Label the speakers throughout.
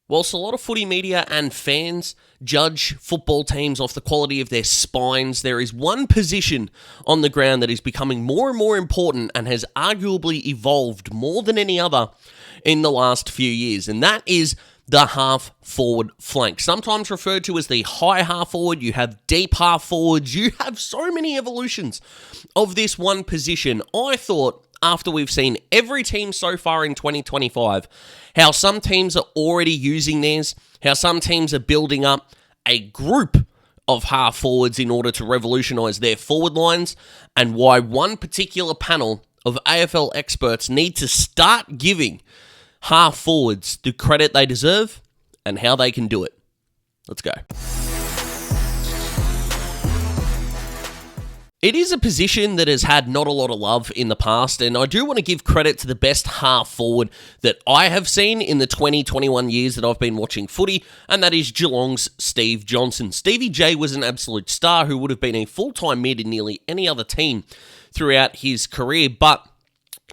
Speaker 1: Whilst a lot of footy media and fans judge football teams off the quality of their spines, there is one position on the ground that is becoming more and more important and has arguably evolved more than any other in the last few years, and that is the half-forward flank. Sometimes referred to as the high half-forward, you have deep half-forwards, you have so many evolutions of this one position. I thought, after we've seen every team so far in 2025, how some teams are already using theirs, how some teams are building up a group of half-forwards in order to revolutionise their forward lines, and why one particular panel of AFL experts need to start giving half-forwards the credit they deserve and how they can do it. Let's go. It is a position that has had not a lot of love in the past, and I do want to give credit to the best half-forward that I have seen in the 20-21 years that I've been watching footy, and that is Geelong's Steve Johnson. Stevie J was an absolute star who would have been a full-time mid in nearly any other team throughout his career, but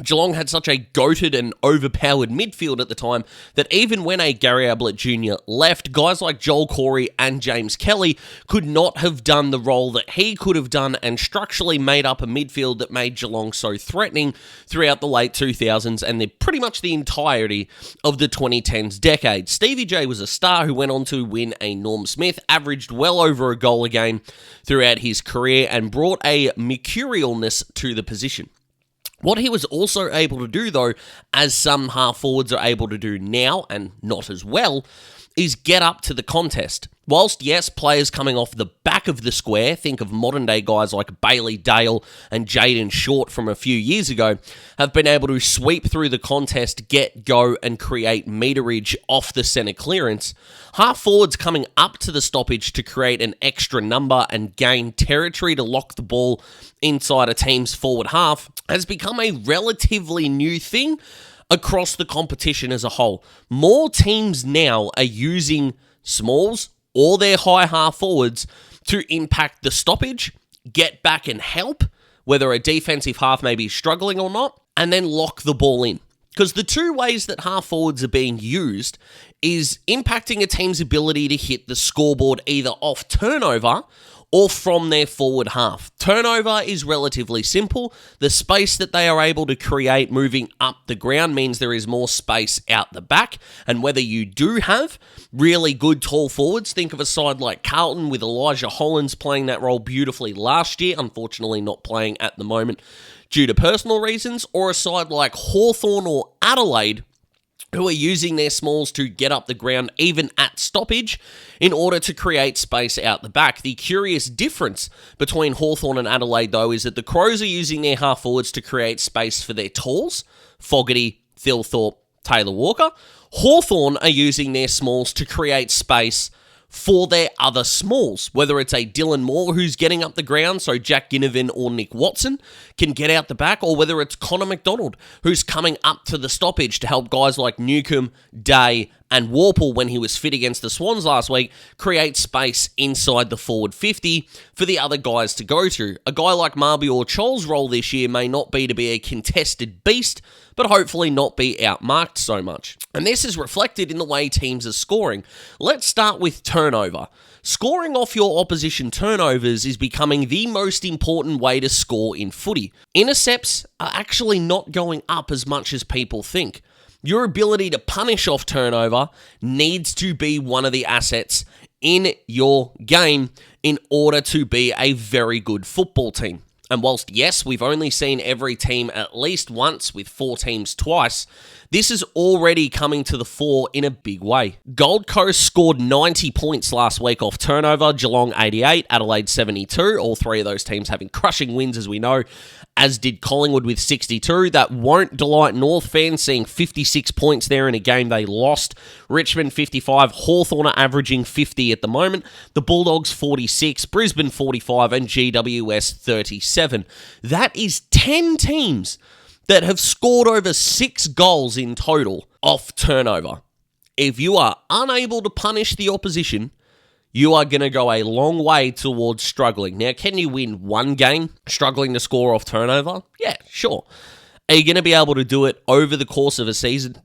Speaker 1: Geelong had such a goated and overpowered midfield at the time that even when a Gary Ablett Jr. left, guys like Joel Corey and James Kelly could not have done the role that he could have done and structurally made up a midfield that made Geelong so threatening throughout the late 2000s and pretty much the entirety of the 2010s decade. Stevie J was a star who went on to win a Norm Smith, averaged well over a goal a game throughout his career, and brought a mercurialness to the position. What he was also able to do, though, as some half-forwards are able to do now, and not as well, is get up to the contest. Whilst, yes, players coming off the back of the square, think of modern-day guys like Bailey Dale and Jaden Short from a few years ago, have been able to sweep through the contest, get, go, and create meterage off the centre clearance, half-forwards coming up to the stoppage to create an extra number and gain territory to lock the ball inside a team's forward half has become a relatively new thing across the competition as a whole. More teams now are using smalls or their high half forwards to impact the stoppage, get back and help, whether a defensive half may be struggling or not, and then lock the ball in. Because the two ways that half forwards are being used is impacting a team's ability to hit the scoreboard either off turnover or from their forward half. Turnover is relatively simple. The space that they are able to create moving up the ground means there is more space out the back, and whether you do have really good tall forwards, think of a side like Carlton with Elijah Hollins playing that role beautifully last year, unfortunately not playing at the moment due to personal reasons, or a side like Hawthorn or Adelaide who are using their smalls to get up the ground even at stoppage in order to create space out the back. The curious difference between Hawthorn and Adelaide, though, is that the Crows are using their half-forwards to create space for their talls, Fogarty, Thilthorpe, Taylor Walker. Hawthorn are using their smalls to create space for their other smalls, whether it's a Dylan Moore who's getting up the ground so Jack Ginnivan or Nick Watson can get out the back, or whether it's Connor McDonald who's coming up to the stoppage to help guys like Newcomb, Day, and Warple, when he was fit against the Swans last week, create space inside the forward 50 for the other guys to go to. A guy like Marby or Chol's role this year may not be to be a contested beast, but hopefully not be outmarked so much. And this is reflected in the way teams are scoring. Let's start with turnover. Scoring off your opposition turnovers is becoming the most important way to score in footy. Intercepts are actually not going up as much as people think. Your ability to punish off turnover needs to be one of the assets in your game in order to be a very good football team. And whilst, yes, we've only seen every team at least once, with 4 teams twice, this is already coming to the fore in a big way. Gold Coast scored 90 points last week off turnover, Geelong 88, Adelaide 72, all three of those teams having crushing wins as we know, as did Collingwood with 62. That won't delight North fans, seeing 56 points there in a game they lost. Richmond 55, Hawthorn are averaging 50 at the moment, the Bulldogs 46, Brisbane 45, and GWS 37. That is 10 teams that have scored over 6 goals in total off turnover. If you are unable to punish the opposition, you are going to go a long way towards struggling. Now, can you win one game struggling to score off turnover? Yeah, sure. Are you going to be able to do it over the course of a season,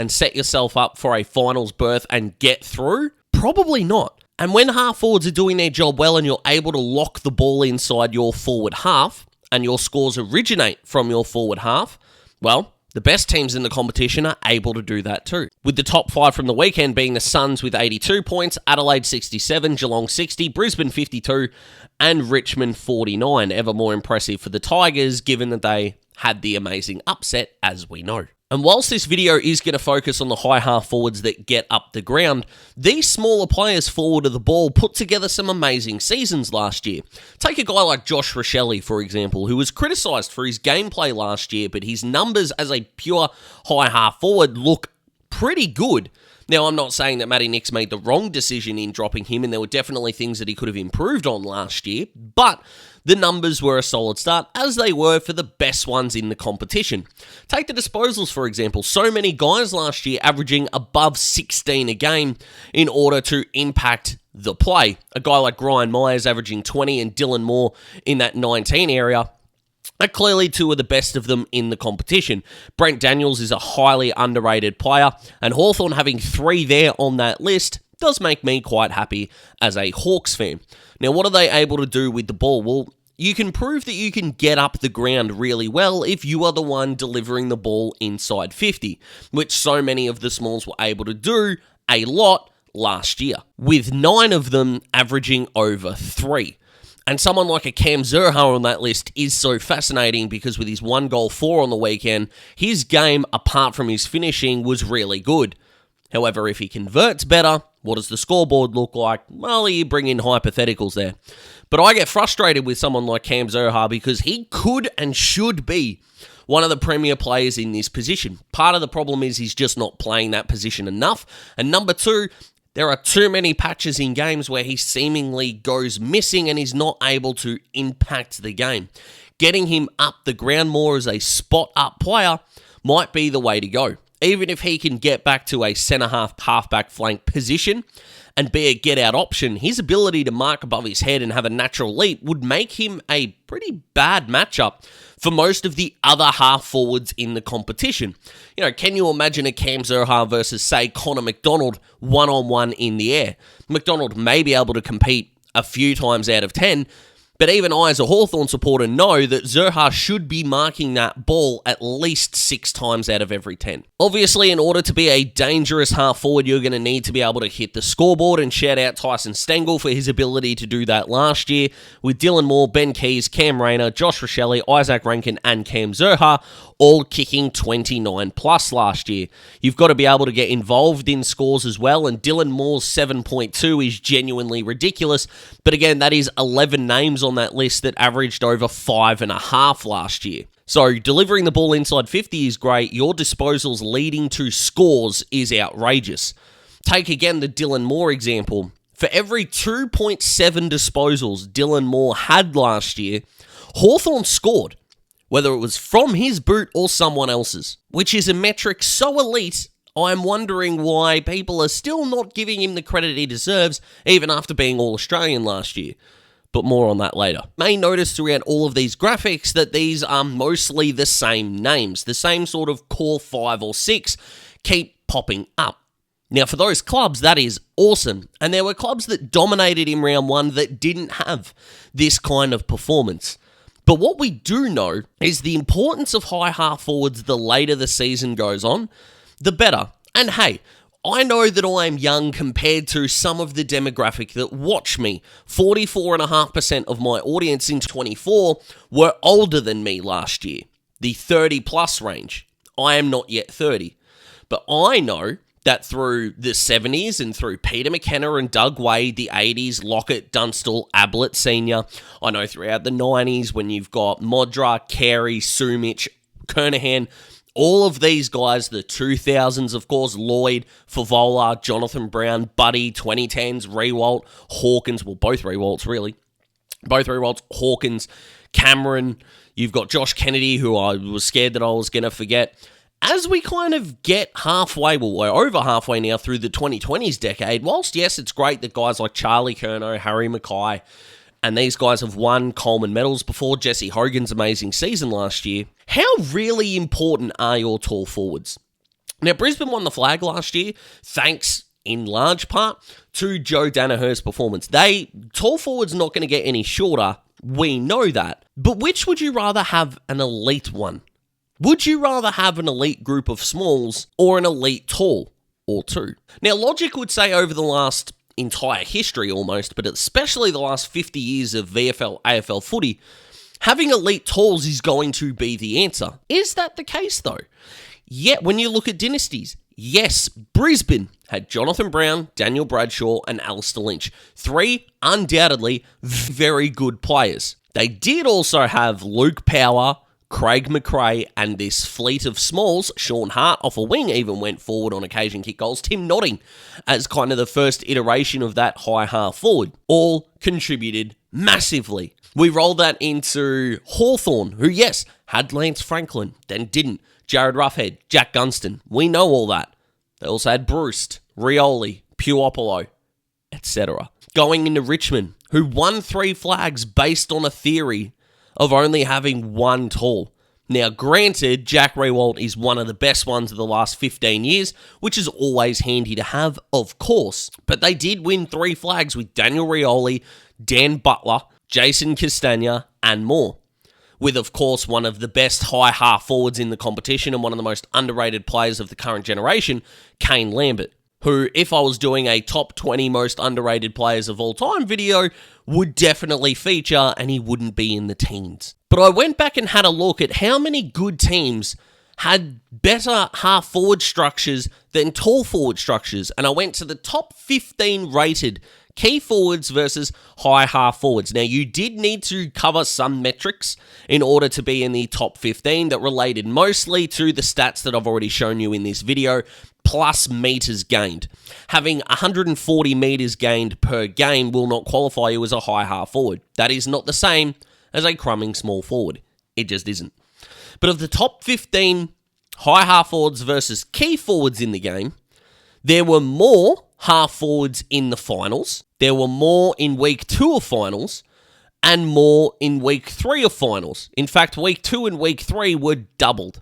Speaker 1: and set yourself up for a finals berth and get through? Probably not. And when half forwards are doing their job well and you're able to lock the ball inside your forward half and your scores originate from your forward half, well, the best teams in the competition are able to do that too. With the top 5 from the weekend being the Suns with 82 points, Adelaide 67, Geelong 60, Brisbane 52, and Richmond 49. Ever more impressive for the Tigers, given that they had the amazing upset, as we know. And whilst this video is going to focus on the high half forwards that get up the ground, these smaller players forward of the ball put together some amazing seasons last year. Take a guy like Josh Rochelle, for example, who was criticised for his gameplay last year, but his numbers as a pure high half forward look pretty good. Now, I'm not saying that Matty Nicks made the wrong decision in dropping him, and there were definitely things that he could have improved on last year, but the numbers were a solid start, as they were for the best ones in the competition. Take the disposals, for example. So many guys last year averaging above 16 a game in order to impact the play. A guy like Ryan Myers averaging 20 and Dylan Moore in that 19 area are clearly two of the best of them in the competition. Brent Daniels is a highly underrated player, and Hawthorn having 3 there on that list does make me quite happy as a Hawks fan. Now, what are they able to do with the ball? Well, you can prove that you can get up the ground really well if you are the one delivering the ball inside 50, which so many of the smalls were able to do a lot last year, with 9 of them averaging over 3. And someone like a Cam Zurhaar on that list is so fascinating because with his 1 goal 4 on the weekend, his game, apart from his finishing, was really good. However, if he converts better, what does the scoreboard look like? Well, you bring in hypotheticals there. But I get frustrated with someone like Cam Zurhaar because he could and should be one of the premier players in this position. Part of the problem is he's just not playing that position enough. And number 2, there are too many patches in games where he seemingly goes missing and is not able to impact the game. Getting him up the ground more as a spot-up player might be the way to go. Even if he can get back to a centre-half, half-back flank position and be a get-out option, his ability to mark above his head and have a natural leap would make him a pretty bad matchup for most of the other half-forwards in the competition. You know, can you imagine a Cam Zurhaar versus, say, Connor McDonald one-on-one in the air? McDonald may be able to compete a few times out of 10, but even I, as a Hawthorn supporter, know that Zurhaar should be marking that ball at least 6 times out of every 10. Obviously, in order to be a dangerous half-forward, you're going to need to be able to hit the scoreboard, and shout out Tyson Stengel for his ability to do that last year, with Dylan Moore, Ben Keys, Cam Rayner, Josh Rochelle, Isaac Rankin, and Cam Zurhaar all kicking 29 plus last year. You've got to be able to get involved in scores as well, and Dylan Moore's 7.2 is genuinely ridiculous, but again, that is 11 names on that list that averaged over 5.5 last year. So delivering the ball inside 50 is great. Your disposals leading to scores is outrageous. Take again the Dylan Moore example. For every 2.7 disposals Dylan Moore had last year, Hawthorn scored, whether it was from his boot or someone else's, which is a metric so elite, I'm wondering why people are still not giving him the credit he deserves, even after being All-Australian last year. But more on that later. You may notice throughout all of these graphics that these are mostly the same names. The same sort of core 5 or 6 keep popping up. Now, for those clubs, that is awesome. And there were clubs that dominated in round 1 that didn't have this kind of performance. But what we do know is the importance of high half forwards the later the season goes on, the better. And hey, I know that I am young compared to some of the demographic that watch me. 44.5% of my audience in 24 were older than me last year, the 30 plus range. I am not yet 30. But I know that through the 70s and through Peter McKenna and Doug Wade, the 80s, Lockett, Dunstall, Ablett Sr., I know throughout the 90s when you've got Modra, Carey, Sumich, Kernahan, all of these guys, the 2000s, of course, Lloyd, Favola, Jonathan Brown, Buddy, 2010s, Rewalt, Hawkins, well, both Rewalts, really. Both Rewalts, Hawkins, Cameron, you've got Josh Kennedy, who I was scared that I was going to forget. As we kind of get halfway, well, we're over halfway now through the 2020s decade, whilst, yes, it's great that guys like Charlie Curnow, Harry Mackay, and these guys have won Coleman medals before, Jesse Hogan's amazing season last year. How really important are your tall forwards? Now, Brisbane won the flag last year, thanks in large part to Joe Danaher's performance. Tall forwards not going to get any shorter, we know that. But which would you rather have an elite one? Would you rather have an elite group of smalls or an elite tall or two? Now, logic would say over the last entire history almost, but especially the last 50 years of VFL, AFL footy, having elite talls is going to be the answer. Is that the case though? Yet, when you look at dynasties, yes, Brisbane had Jonathan Brown, Daniel Bradshaw, and Alistair Lynch. Three undoubtedly very good players. They did also have Luke Power, Craig McRae, and this fleet of smalls. Sean Hart off a wing even went forward on occasion, kick goals. Tim Notting as kind of the first iteration of that high half forward. All contributed massively. We roll that into Hawthorn, who, yes, had Lance Franklin, then didn't. Jared Roughhead, Jack Gunston. We know all that. They also had Bruce, Rioli, Puopolo, etc. Going into Richmond, who won 3 flags based on a theory of only having one tall. Now, granted, Jack Riewoldt is one of the best ones of the last 15 years, which is always handy to have, of course. But they did win 3 flags with Daniel Rioli, Dan Butler, Jason Castagna, and more. With, of course, one of the best high half forwards in the competition and one of the most underrated players of the current generation, Kane Lambert, who, if I was doing a top 20 most underrated players of all time video, would definitely feature, and he wouldn't be in the teens. But I went back and had a look at how many good teams had better half forward structures than tall forward structures, and I went to the top 15 rated key forwards versus high half forwards. Now, you did need to cover some metrics in order to be in the top 15 that related mostly to the stats that I've already shown you in this video, plus meters gained. Having 140 meters gained per game will not qualify you as a high half forward. That is not the same as a crumbing small forward. It just isn't. But of the top 15 high half forwards versus key forwards in the game, there were more half forwards in the finals, there were more in week 2 of finals, and more in week 3 of finals. In fact, week 2 and week 3 were doubled.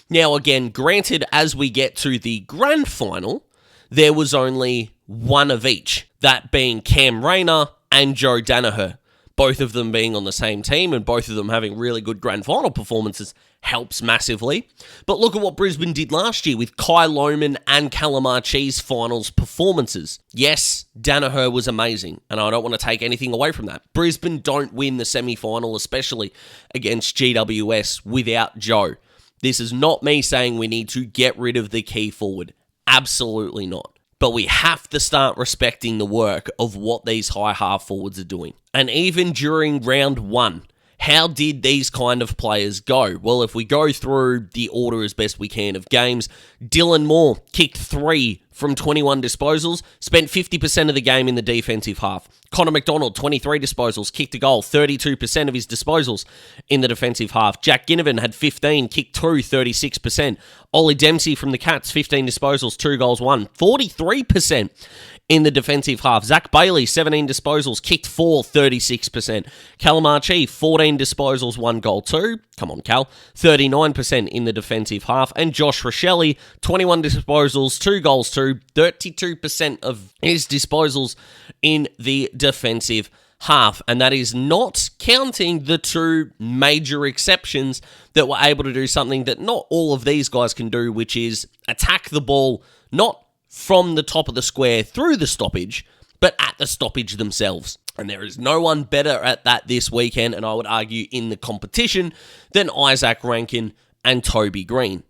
Speaker 1: Now, again, granted, as we get to the grand final, there was only one of each, that being Cam Rayner and Joe Danaher. Both of them being on the same team and both of them having really good grand final performances helps massively. But look at what Brisbane did last year with Kai Lohmann and Callum Archie's finals performances. Yes, Danaher was amazing, and I don't want to take anything away from that. Brisbane don't win the semi-final, especially against GWS, without Joe. This is not me saying we need to get rid of the key forward. Absolutely not. But we have to start respecting the work of what these high half forwards are doing. And even during round 1, how did these kind of players go? Well, if we go through the order as best we can of games, Dylan Moore kicked 3 from 21 disposals, spent 50% of the game in the defensive half. Connor McDonald, 23 disposals, kicked a goal, 32% of his disposals in the defensive half. Jack Ginnivan had 15, kicked 2, 36%. Ollie Dempsey from the Cats, 15 disposals, 2 goals, 1, 43% in the defensive half. Zach Bailey, 17 disposals, kicked 4, 36%. Callum Archie, 14 disposals, 1 goal, 2. Come on, Cal. 39% in the defensive half. And Josh Rochelle, 21 disposals, 2 goals, 2. 32% of his disposals in the defensive half. And that is not counting the 2 major exceptions that were able to do something that not all of these guys can do, which is attack the ball, not from the top of the square through the stoppage, but at the stoppage themselves. And there is no one better at that this weekend, and I would argue in the competition, than Isaac Rankin and Toby Green.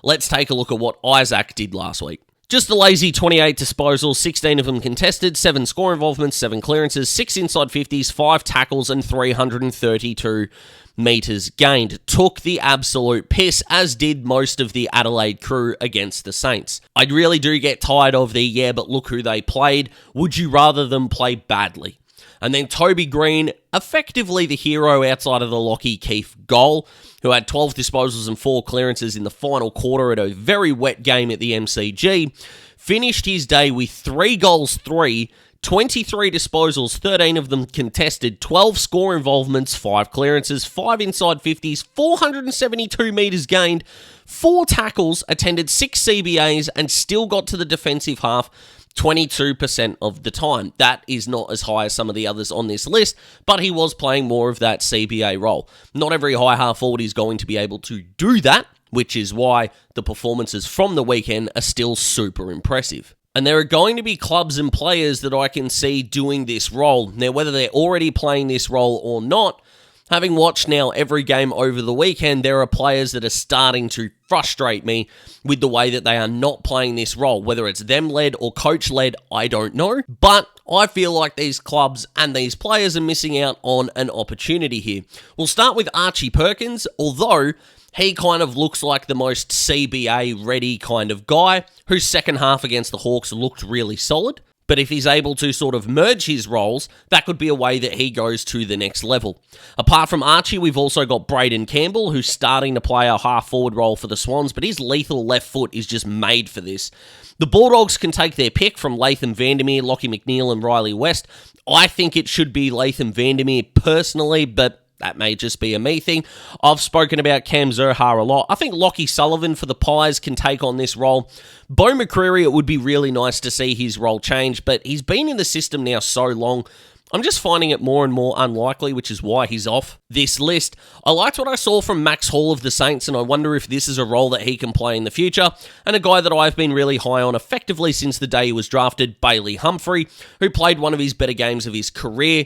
Speaker 1: Let's take a look at what Isaac did last week. Just a lazy 28 disposals, 16 of them contested, 7 score involvements, 7 clearances, 6 inside 50s, 5 tackles, and 332 metres gained. Took the absolute piss, as did most of the Adelaide crew against the Saints. I really do get tired of the, yeah, but look who they played. Would you rather them play badly? And then Toby Green, effectively the hero outside of the Lockie Keefe goal, who had 12 disposals and 4 clearances in the final quarter at a very wet game at the MCG, finished his day with 3 goals, 3, 23 disposals, 13 of them contested, 12 score involvements, 5 clearances, 5 inside 50s, 472 metres gained, 4 tackles, attended 6 CBAs, and still got to the defensive half 22% of the time. That is not as high as some of the others on this list, but he was playing more of that CBA role. Not every high half forward is going to be able to do that, which is why the performances from the weekend are still super impressive. And there are going to be clubs and players that I can see doing this role. Now, whether they're already playing this role or not, having watched now every game over the weekend, there are players that are starting to frustrate me with the way that they are not playing this role. Whether it's them-led or coach-led, I don't know. But I feel like these clubs and these players are missing out on an opportunity here. We'll start with Archie Perkins, although he kind of looks like the most CBA-ready kind of guy, whose second half against the Hawks looked really solid. But if he's able to sort of merge his roles, that could be a way that he goes to the next level. Apart from Archie, we've also got Braden Campbell, who's starting to play a half-forward role for the Swans, but his lethal left foot is just made for this. The Bulldogs can take their pick from Latham Vandermeer, Lockie McNeil, and Riley West. I think it should be Latham Vandermeer personally, but that may just be a me thing. I've spoken about Cam Zurhaar a lot. I think Lockie Sullivan for the Pies can take on this role. Bo McCreary, it would be really nice to see his role change, but he's been in the system now so long, I'm just finding it more and more unlikely, which is why he's off this list. I liked what I saw from Max Hall of the Saints, and I wonder if this is a role that he can play in the future. And a guy that I've been really high on effectively since the day he was drafted, Bailey Humphrey, who played one of his better games of his career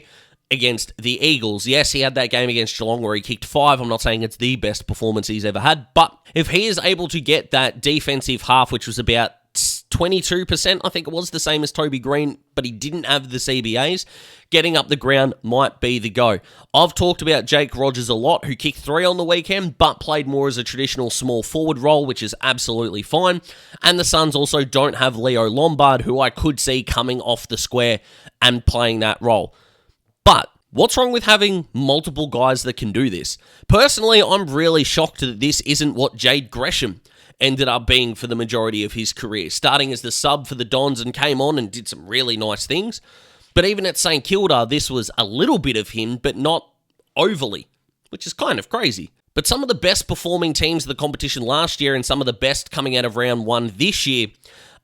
Speaker 1: against the Eagles. Yes, he had that game against Geelong where he kicked 5. I'm not saying it's the best performance he's ever had, but if he is able to get that defensive half, which was about 22%, I think it was, the same as Toby Green, but he didn't have the CBAs, getting up the ground might be the go. I've talked about Jake Rogers a lot, who kicked 3 on the weekend, but played more as a traditional small forward role, which is absolutely fine. And the Suns also don't have Leo Lombard, who I could see coming off the square and playing that role. But what's wrong with having multiple guys that can do this? Personally, I'm really shocked that this isn't what Jade Gresham ended up being for the majority of his career, starting as the sub for the Dons and came on and did some really nice things. But even at St Kilda, this was a little bit of him, but not overly, which is kind of crazy. But some of the best performing teams of the competition last year and some of the best coming out of round 1 this year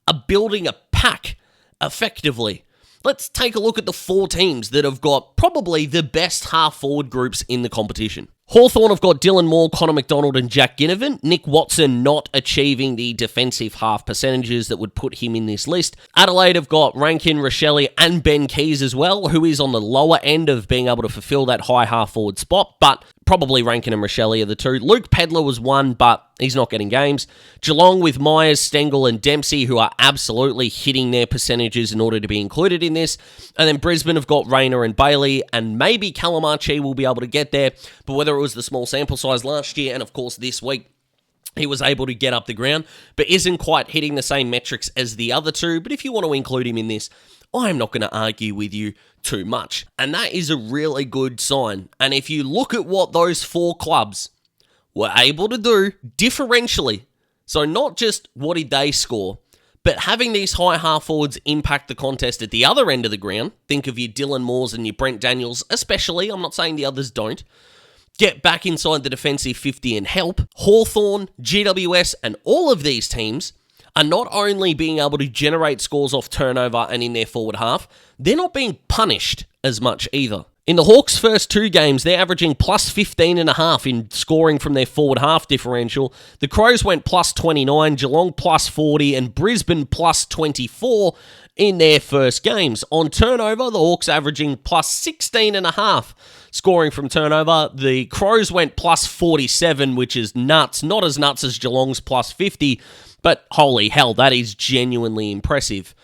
Speaker 1: are building a pack effectively. Let's take a look at the 4 teams that have got probably the best half-forward groups in the competition. Hawthorn have got Dylan Moore, Connor McDonald and Jack Ginnivan. Nick Watson not achieving the defensive half percentages that would put him in this list. Adelaide have got Rankin, Rochelle and Ben Keys as well, who is on the lower end of being able to fulfill that high half-forward spot, but probably Rankin and Rochelle are the 2. Luke Pedler was 1, but he's not getting games. Geelong with Myers, Stengel and Dempsey, who are absolutely hitting their percentages in order to be included in this. And then Brisbane have got Rayner and Bailey, and maybe Calamarchi will be able to get there, but whether it was the small sample size last year and of course this week, he was able to get up the ground, but isn't quite hitting the same metrics as the other 2. But if you want to include him in this, I'm not going to argue with you too much. And that is a really good sign. And if you look at what those 4 clubs were able to do differentially, so not just what did they score, but having these high half forwards impact the contest at the other end of the ground, think of your Dylan Moores and your Brent Daniels especially, I'm not saying the others don't, get back inside the defensive 50 and help. Hawthorn, GWS and all of these teams are not only being able to generate scores off turnover and in their forward half, they're not being punished as much either. In the Hawks' first 2 games, they're averaging plus 15.5 in scoring from their forward half differential. The Crows went plus 29, Geelong plus 40, and Brisbane plus 24 in their first games. On turnover, the Hawks averaging plus 16.5 scoring from turnover. The Crows went plus 47, which is nuts. Not as nuts as Geelong's plus 50, but holy hell, that is genuinely impressive.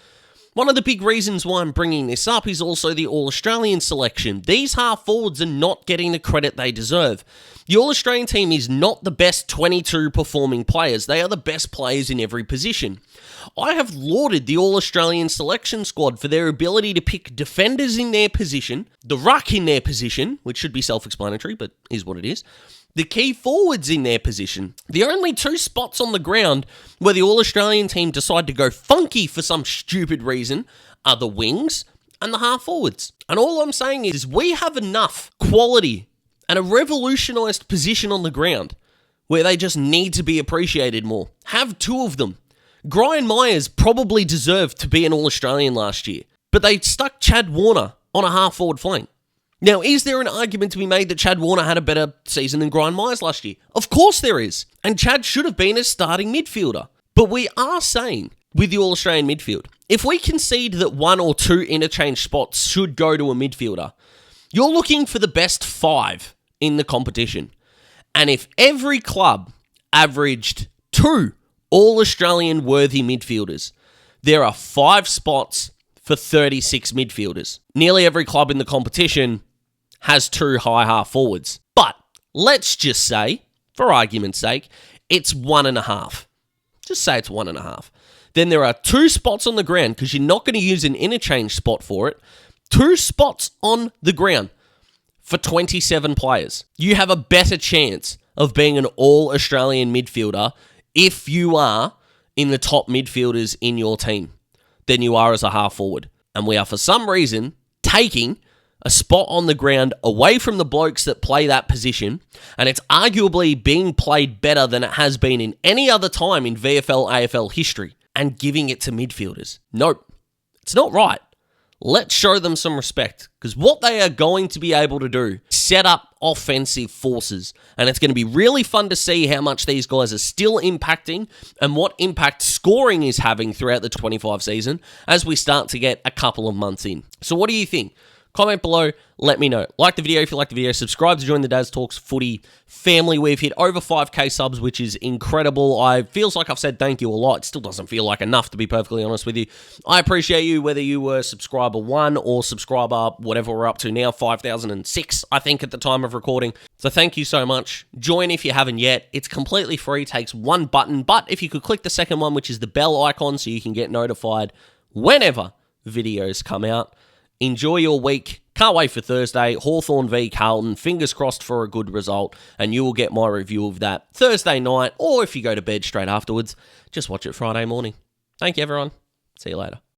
Speaker 1: One of the big reasons why I'm bringing this up is also the All-Australian selection. These half-forwards are not getting the credit they deserve. The All-Australian team is not the best 22 performing players. They are the best players in every position. I have lauded the All-Australian selection squad for their ability to pick defenders in their position, the ruck in their position, which should be self-explanatory, but is what it is, the key forwards in their position. The only 2 spots on the ground where the All-Australian team decide to go funky for some stupid reason are the wings and the half forwards. And all I'm saying is we have enough quality and a revolutionised position on the ground where they just need to be appreciated more. Have two of them. Brian Myers probably deserved to be an All-Australian last year, but they stuck Chad Warner on a half-forward flank. Now, is there an argument to be made that Chad Warner had a better season than Brian Myers last year? Of course there is. And Chad should have been a starting midfielder. But we are saying, with the All-Australian midfield, if we concede that one or two interchange spots should go to a midfielder, you're looking for the best 5 in the competition. And if every club averaged 2 All-Australian worthy midfielders, there are 5 spots for 36 midfielders. Nearly every club in the competition has 2 high half forwards. But let's just say, for argument's sake, it's 1.5. Just say it's 1.5. Then there are 2 spots on the ground, because you're not going to use an interchange spot for it. 2 spots on the ground for 27 players. You have a better chance of being an all-Australian midfielder if you are in the top midfielders in your team than you are as a half forward. And we are, for some reason, taking a spot on the ground away from the blokes that play that position, and it's arguably being played better than it has been in any other time in VFL, AFL history, and giving it to midfielders. Nope, it's not right. Let's show them some respect, because what they are going to be able to do, set up offensive forces, and it's going to be really fun to see how much these guys are still impacting and what impact scoring is having throughout the 25 season as we start to get a couple of months in. So what do you think? Comment below, let me know. Like the video if you like the video. Subscribe to join the Daz Talks Footy family. We've hit over 5k subs, which is incredible. Feels like I've said thank you a lot. It still doesn't feel like enough, to be perfectly honest with you. I appreciate you, whether you were subscriber 1 or subscriber, whatever we're up to now, 5,006, I think, at the time of recording. So thank you so much. Join if you haven't yet. It's completely free, takes 1 button, but if you could click the second one, which is the bell icon, so you can get notified whenever videos come out. Enjoy your week. Can't wait for Thursday. Hawthorn v Carlton. Fingers crossed for a good result. And you will get my review of that Thursday night. Or if you go to bed straight afterwards, just watch it Friday morning. Thank you, everyone. See you later.